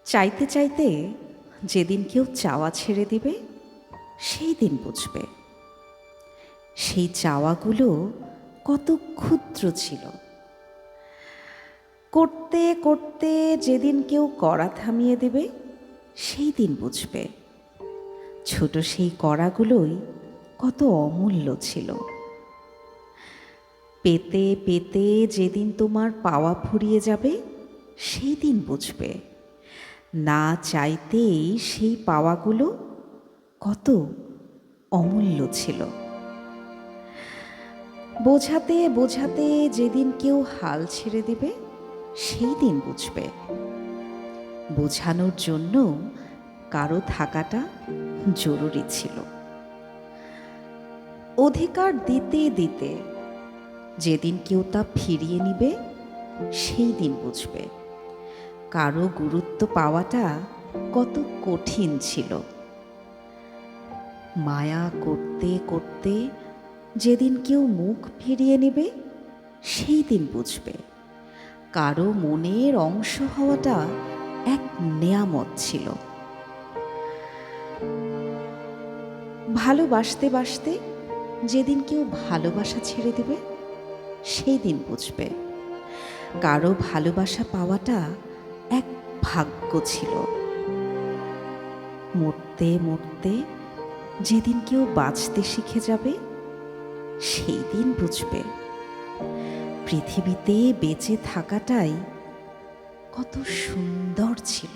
চাইতে চাইতে যেদিন কেউ চাওয়া ছেড়ে দিবে সেই দিন বুঝবে সেই চাওয়াগুলো কত ক্ষুদ্র ছিল। করতে করতে যেদিন কেউ করা থামিয়ে দেবে সেই দিন বুঝবে ছোট সেই করাগুলোই কত অমূল্য ছিল। পেতে পেতে যেদিন তোমার পাওয়া ফুরিয়ে যাবে সেই দিন বুঝবে না চাইতেই সেই পাওয়াগুলো কত অমূল্য ছিল। বোঝাতে বোঝাতে যেদিন কেউ হাল ছেড়ে দেবে সেই দিন বুঝবে বোঝানোর জন্য কারো থাকাটা জরুরি ছিল। অধিকার দিতে দিতে যেদিন কেউ তা ফিরিয়ে নিবে সেই দিন বুঝবে কারো গুরুত্ব পাওয়াটা কত কঠিন ছিল। মায়া করতে করতে যেদিন কেউ মুখ ফিরিয়ে নেবে সেই দিন বুঝবে কারো মনের অংশ হওয়াটা এক নেয়ামত ছিল। ভালোবাসতে বাসতে যেদিন কেউ ভালোবাসা ছেড়ে দেবে সেই দিন বুঝবে কারো ভালোবাসা পাওয়াটা এক ভাগ্য ছিল। মরতে মরতে যেদিন কেউ বাঁচতে শিখে যাবে সেই দিন বুঝবে পৃথিবীতে বেঁচে থাকাটাই কত সুন্দর ছিল।